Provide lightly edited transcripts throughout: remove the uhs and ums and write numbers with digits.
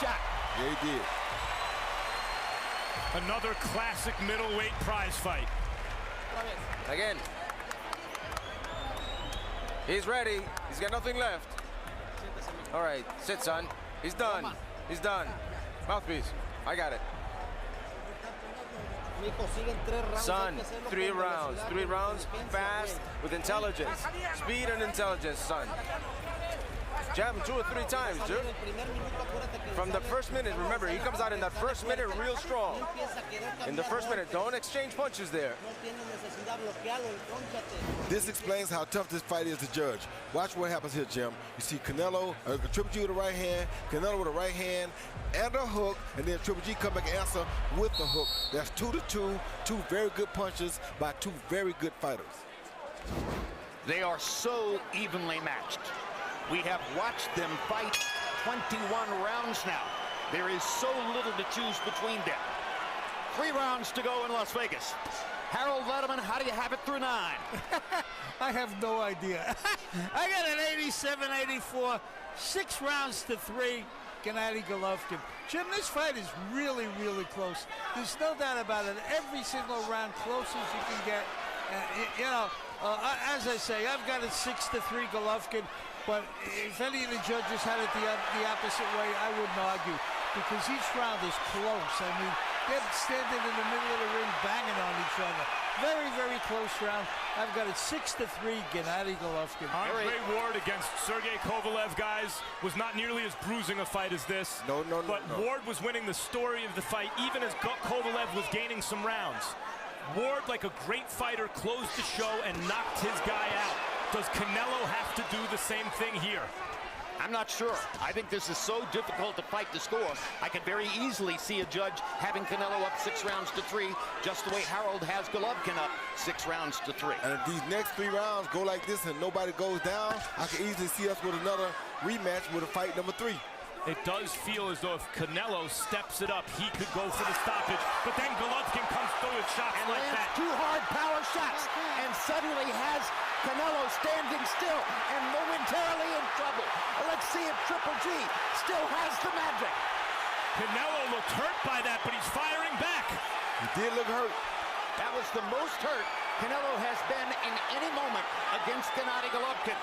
shot. Yeah, he did. Another classic middleweight prize fight. Again. He's ready. He's got nothing left. All right, sit, son. He's done. He's done. Mouthpiece. I got it. Son, 3 rounds. 3 rounds, fast, with intelligence. Speed and intelligence, son. Jab him 2 or 3 times, dude. From the first minute, remember, he comes out in that first minute real strong. In the first minute, don't exchange punches there. This explains how tough this fight is to judge. Watch what happens here, Jim. You see Canelo, Triple G with the right hand, Canelo with a right hand and a hook, and then Triple G come back and answer with the hook. That's 2-2, 2 very good punches by 2 very good fighters. They are so evenly matched. We have watched them fight 21 rounds now. There is so little to choose between them. 3 rounds to go in Las Vegas. Harold Letterman, how do you have it through 9? I have no idea. I got an 87-84, 6 rounds to 3, Gennady Golovkin. Jim, this fight is really, really close. There's no doubt about it. Every single round, close as you can get. As I say, I've got it 6-3 Golovkin. But if any of the judges had it the opposite way, I wouldn't argue, because each round is close. I mean, they're standing in the middle of the ring banging on each other. Very, very close round. I've got it 6-3, Gennady Golovkin. Andre Ward against Sergey Kovalev, guys, was not nearly as bruising a fight as this. No. But Ward was winning the story of the fight, even as Kovalev was gaining some rounds. Ward, like a great fighter, closed the show and knocked his guy out. Does Canelo have to do the same thing here? I'm not sure. I think this is so difficult to fight the score. I could very easily see a judge having Canelo up 6 rounds to 3, just the way Harold has Golovkin up 6 rounds to 3. And if these next 3 rounds go like this and nobody goes down, I can easily see us with another rematch with a fight number 3. It does feel as though if Canelo steps it up, he could go for the stoppage. But then Golovkin comes through with shots and like lands that. 2 hard power shots, and suddenly has Canelo standing still and momentarily in trouble. Let's see if Triple G still has the magic. Canelo looked hurt by that, but he's firing back. He did look hurt. That was the most hurt Canelo has been in any moment against Gennady Golovkin.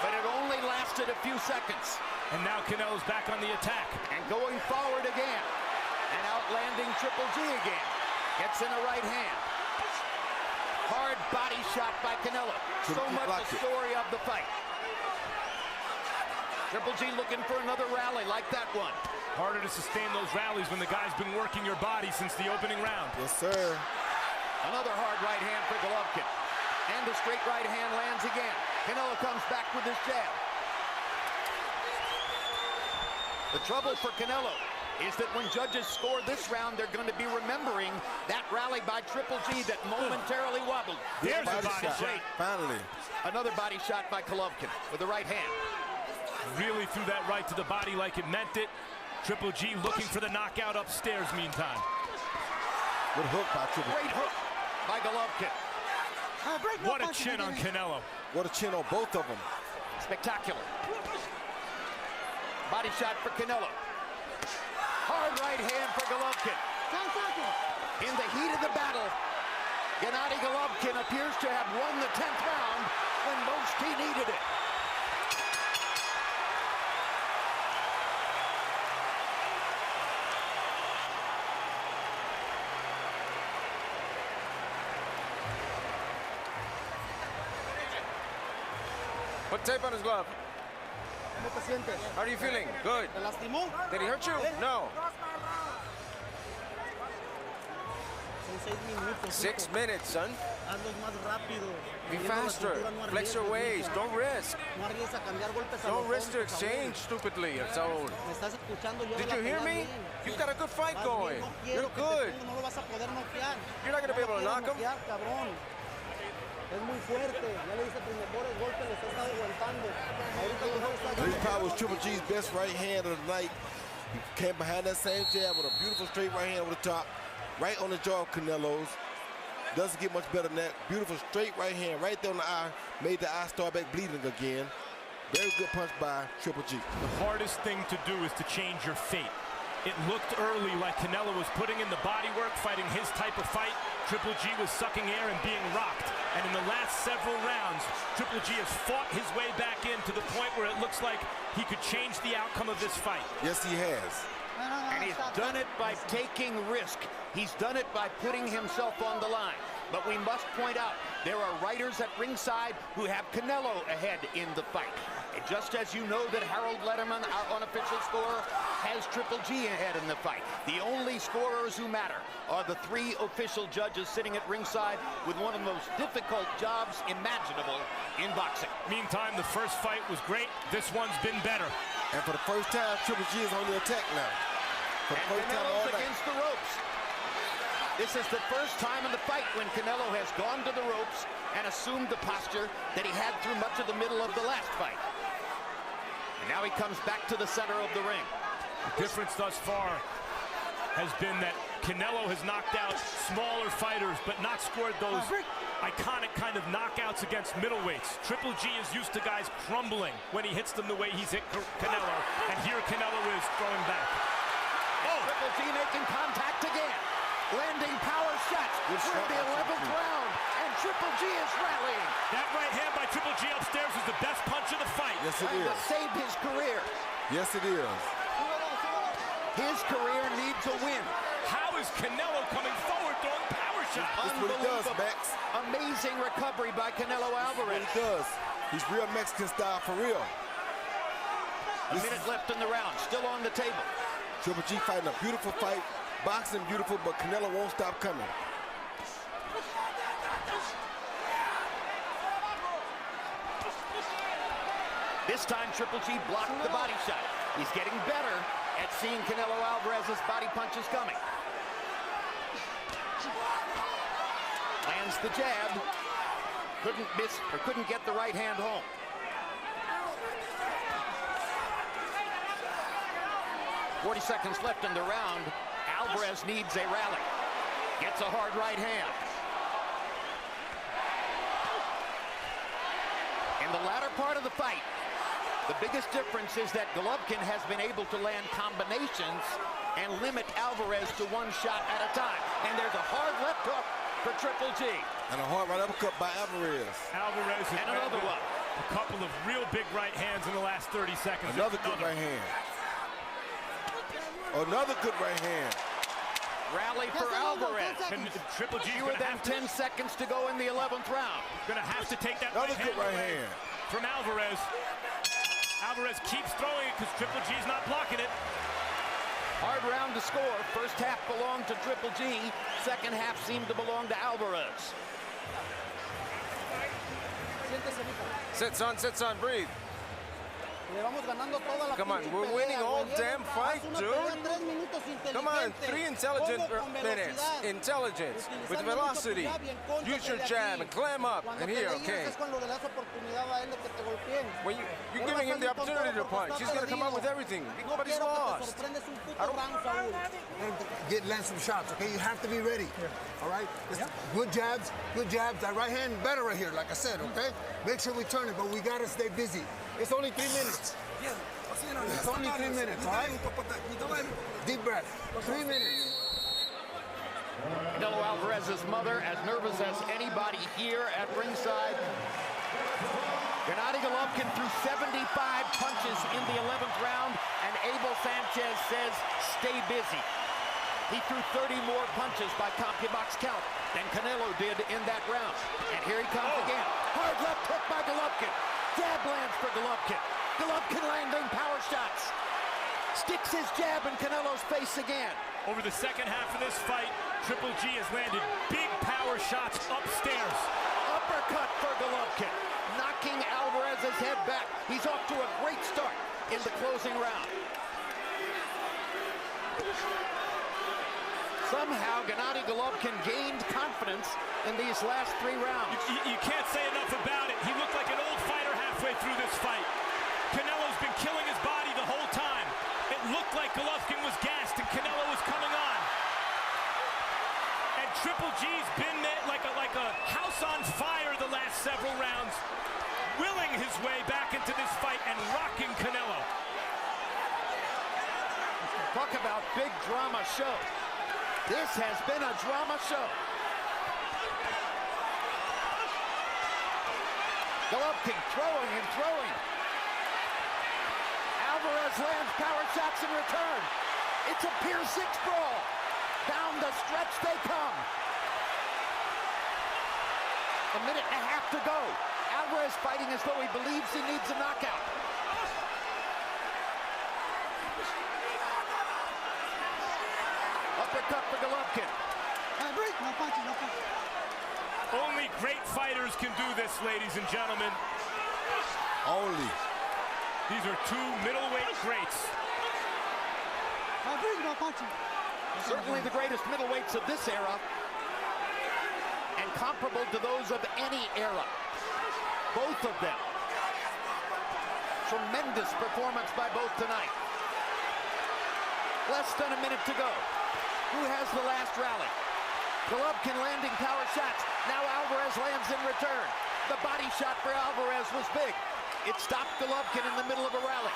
But it only lasted a few seconds. And now Canelo's back on the attack. And going forward again. And outlanding Triple G again. Gets in a right hand. Hard body shot by Canelo. So much the story of the fight. Triple G looking for another rally like that one. Harder to sustain those rallies when the guy's been working your body since the opening round. Yes, sir. Another hard right hand for Golovkin. And the straight right hand lands again. Canelo comes back with his jab. The trouble for Canelo is that when judges score this round, they're going to be remembering that rally by Triple G that momentarily wobbled. There's a body shot. Finally. Another body shot by Golovkin with the right hand. Really threw that right to the body like it meant it. Triple G looking for the knockout upstairs meantime. Good hook by Triple G. Great hook by Golovkin. What a chin on Canelo. What a chin on both of them. Spectacular. Body shot for Canelo. Hard right hand for Golovkin. In the heat of the battle, Gennady Golovkin appears to have won the 10th round when most he needed it. Put tape on his glove. How are you feeling? Good. Did he hurt you? No. 6 minutes, son. Be faster. Flex your waist. Don't risk. Don't risk to exchange stupidly. It's all. Did you hear me? You've got a good fight going. You're good. You're not going to be able to knock him. Es muy fuerte, ya le dice tus mejores golpes, les está aguantando. This probably was Triple G's best right hand of the night. He came behind that same jab with a beautiful straight right hand over the top, right on the jaw of Canelo's. Doesn't get much better than that. Beautiful straight right hand right there on the eye, made the eye start back bleeding again. Very good punch by Triple G. The hardest thing to do is to change your fate. It looked early like Canelo was putting in the body work, fighting his type of fight. Triple G was sucking air and being rocked. And in the last several rounds, Triple G has fought his way back in to the point where it looks like he could change the outcome of this fight. Yes, he has. And he's done it by taking risk. He's done it by putting himself on the line. But we must point out, there are writers at ringside who have Canelo ahead in the fight. And just as you know that Harold Letterman, our unofficial scorer, has Triple G ahead in the fight. The only scorers who matter are the 3 official judges sitting at ringside with one of the most difficult jobs imaginable in boxing. Meantime, the first fight was great. This one's been better. And for the first time, Triple G is on the attack now. For the first time all Canelo's night. against the ropes. This is the first time in the fight when Canelo has gone to the ropes and assumed the posture that he had through much of the middle of the last fight. And now he comes back to the center of the ring. The difference thus far has been that Canelo has knocked out smaller fighters, but not scored those iconic kind of knockouts against middleweights. Triple G is used to guys crumbling when he hits them the way he's hit Canelo, and here Canelo is throwing back. Oh! Triple G making contact again. Landing power shots through the 11th round, and Triple G is rallying. That right hand by Triple G upstairs is the best punch of the fight. Yes, it Trying to is. save his career. Yes, it is. His career needs a win. How is Canelo coming forward throwing power shots? That's what he does, Max. Amazing recovery by Canelo Alvarez. He does. He's real Mexican style for real. A minute left in the round, still on the table. Triple G fighting a beautiful fight. Boxing beautiful, but Canelo won't stop coming. This time, Triple G blocked the body shot. He's getting better at seeing Canelo Alvarez's body punches coming. Lands the jab. Couldn't miss, or couldn't get the right hand home. "40 seconds left in the round. Alvarez needs a rally. Gets a hard right hand. In the latter part of the fight, the biggest difference is that Golovkin has been able to land combinations and limit Alvarez to one shot at a time. And there's a hard left hook for Triple G. And a hard right uppercut by Alvarez. Alvarez has And another one. a couple of real big right hands in the last 30 seconds. Another good right hand. Another good right hand. Rally for Alvarez. And Triple G Fewer than 10 seconds to go in the 11th round. Gonna have to take that Another good right hand. from Alvarez. Alvarez keeps throwing it because Triple G's not blocking it. Hard round to score. First half belonged to Triple G. Second half seemed to belong to Alvarez. Sit, son, breathe. Come on, we're winning all damn fight, dude. Come on, 3 intelligent minutes. Intelligence with velocity. Use your jab and clam up. And here, okay. When you're giving him the opportunity to punch, he's gonna come up with everything. But he's lost. Land some shots, okay? You have to be ready. All right? Good jabs, good jabs. That right hand better right here, like I said, okay? Make sure we turn it, but we gotta stay busy. It's only 3 minutes. It's only 3 minutes, all right? Deep breath. 3 minutes. Canelo Alvarez's mother, as nervous as anybody here at ringside. Gennady Golovkin threw 75 punches in the 11th round, and Abel Sanchez says, stay busy. He threw 30 more punches by CompuBox count than Canelo did in that round. And here he comes again. Hard left hook by Golovkin. Jab lands for Golovkin. Golovkin landing power shots. Sticks his jab in Canelo's face again. Over the second half of this fight, Triple G has landed big power shots upstairs. Uppercut for Golovkin, knocking Alvarez's head back. He's off to a great start in the closing round. Somehow, Gennady Golovkin gained confidence in these last 3 rounds. You can't say enough about it. He looked like an old fighter halfway through this fight. Canelo's been killing his body the whole time. It looked like Golovkin was gassed and Canelo was coming on. And Triple G's been there like a house was on fire the last several rounds, willing his way back into this fight and rocking Canelo. Talk about big drama show. This has been a drama show. Golovkin throwing and throwing. Alvarez lands power shots in return. It's a Pier 6 brawl. Down the stretch they come. A minute and a half to go. Alvarez fighting as though he believes he needs a knockout. Uppercut for Golovkin. No punches, no punches. Only great fighters can do this, ladies and gentlemen. Only. These are two middleweight greats. No punches. Certainly the greatest middleweights of this era, and comparable to those of any era. Both of them. Tremendous performance by both tonight. Less than a minute to go. Who has the last rally? Golovkin landing power shots. Now Alvarez lands in return. The body shot for Alvarez was big. It stopped Golovkin in the middle of a rally.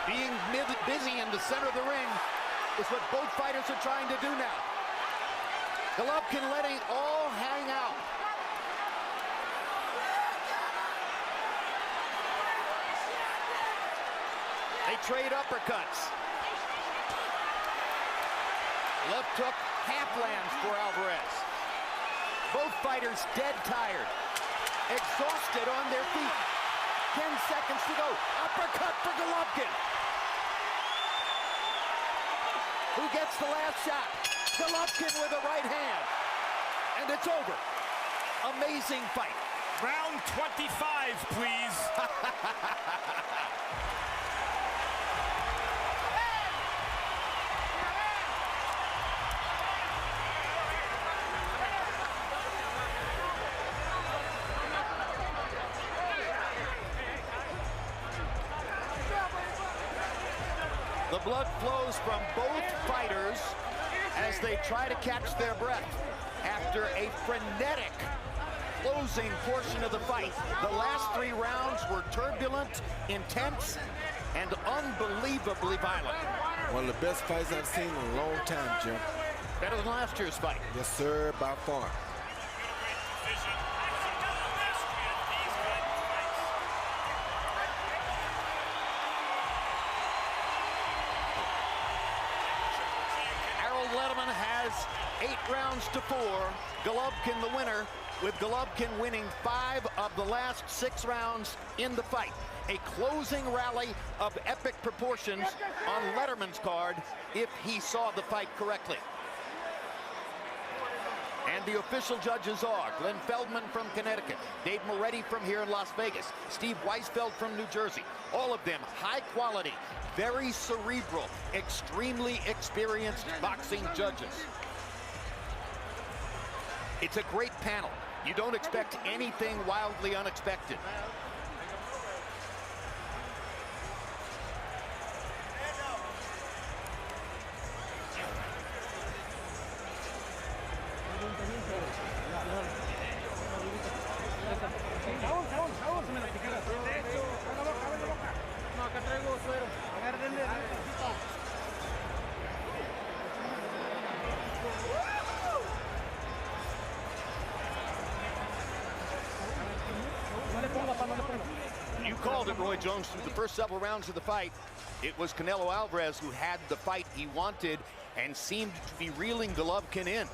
Being busy in the center of the ring is what both fighters are trying to do now. Golovkin letting all hang out. They trade uppercuts. Left hook, half lands for Alvarez. Both fighters dead tired, exhausted on their feet. 10 seconds to go. Uppercut for Golovkin. Who gets the last shot? Golovkin with a right hand. And it's over. Amazing fight. Round 25, please. The blood flows from both fighters as they try to catch their breath after a frenetic closing portion of the fight. The last 3 rounds were turbulent, intense, and unbelievably violent. One of the best fights I've seen in a long time, Jim. Better than last year's fight. Yes, sir, by far. Letterman has 8 rounds to 4. Golovkin the winner, with Golovkin winning 5 of the last 6 rounds in the fight. A closing rally of epic proportions on Letterman's card if he saw the fight correctly. And the official judges are Glenn Feldman from Connecticut, Dave Moretti from here in Las Vegas, Steve Weisfeld from New Jersey. All of them high quality, very cerebral, extremely experienced boxing judges. It's a great panel. You don't expect anything wildly unexpected. You called it, Roy Jones, through the first several rounds of the fight. It was Canelo Alvarez who had the fight he wanted and seemed to be reeling Golovkin in.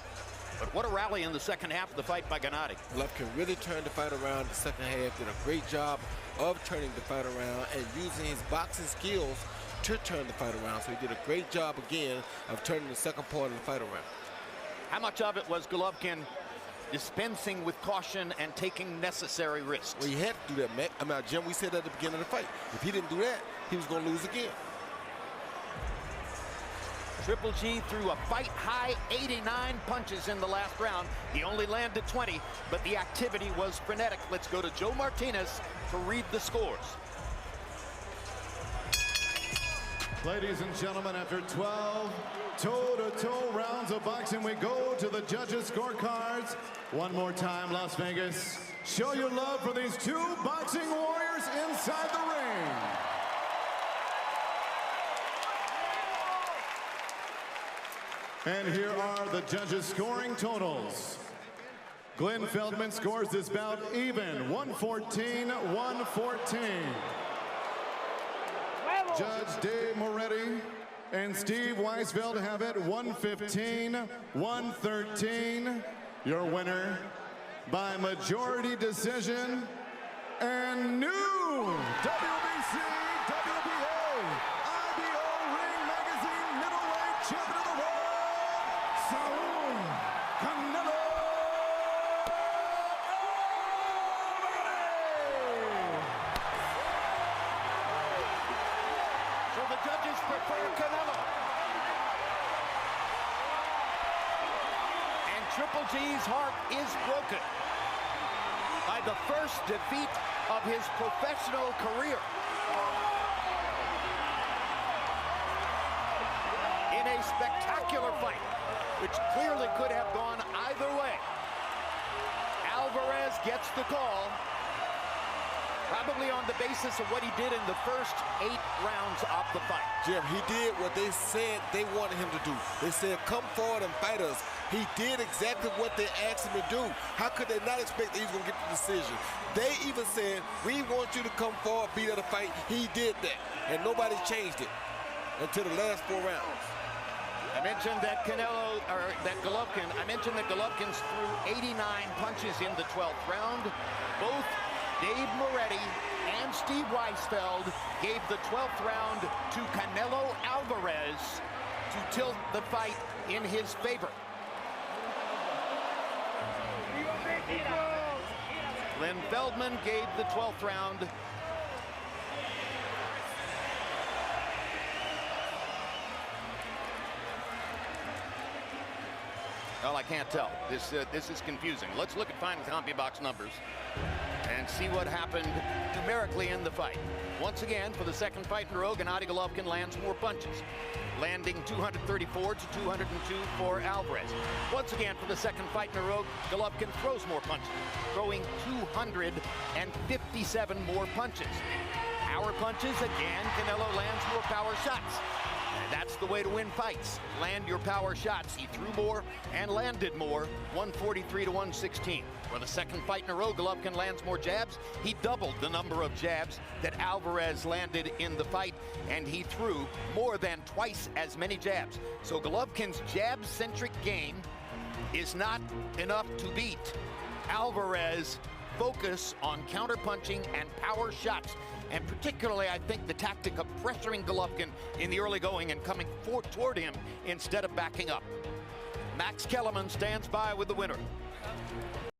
But what a rally in the second half of the fight by Gennady. Golovkin really turned the fight around in the second half, did a great job of turning the fight around and using his boxing skills to turn the fight around. So he did a great job again of turning the second part of the fight around. How much of it was Golovkin dispensing with caution and taking necessary risks? Well, he had to do that, Matt. I mean, Jim, we said at the beginning of the fight, if he didn't do that, he was going to lose again. Triple G threw a fight-high 89 punches in the last round. He only landed 20, but the activity was frenetic. Let's go to Joe Martinez to read the scores. Ladies and gentlemen, after 12 toe-to-toe rounds of boxing, we go to the judges' scorecards. One more time, Las Vegas. Show your love for these two boxing warriors inside the ring. And here are the judges' scoring totals. Glenn Feldman scores this bout even, 114-114. Judge Dave Moretti and Steve Weisfeld have it 115-113. Your winner by majority decision and new WBC, WBA, IBO Ring Magazine middleweight champion of the world, Saul Canelo. So the judges prefer Canelo. And Triple G's heart is broken by the first defeat of his professional career. In a spectacular fight, which clearly could have gone either way. Alvarez gets the call, probably on the basis of what he did in the first 8 rounds of the fight. Jim, he did what they said they wanted him to do. They said, come forward and fight us. He did exactly what they asked him to do. How could they not expect that he was going to get the decision? They even said, we want you to come forward, beat at a fight. He did that, and nobody changed it until the last 4 rounds. I mentioned that Golovkin threw 89 punches in the 12th round. Both Dave Moretti and Steve Weisfeld gave the 12th round to Canelo Alvarez to tilt the fight in his favor. Glenn Feldman gave the 12th round . Well, I can't tell. This is confusing. Let's look at final CompuBox numbers and see what happened numerically in the fight. Once again, for the second fight in a row, Gennady Golovkin lands more punches, landing 234 to 202 for Alvarez. Once again, for the second fight in a row, Golovkin throws more punches, throwing 257 more punches. Power punches, again, Canelo lands more power shots. And that's the way to win fights. Land your power shots. He threw more and landed more, 143 to 116. For the second fight in a row, Golovkin lands more jabs. He doubled the number of jabs that Alvarez landed in the fight, and he threw more than twice as many jabs. So Golovkin's jab-centric game is not enough to beat Alvarez's focus on counterpunching and power shots. And particularly, I think, the tactic of pressuring Golovkin in the early going and coming toward him instead of backing up. Max Kellerman stands by with the winner.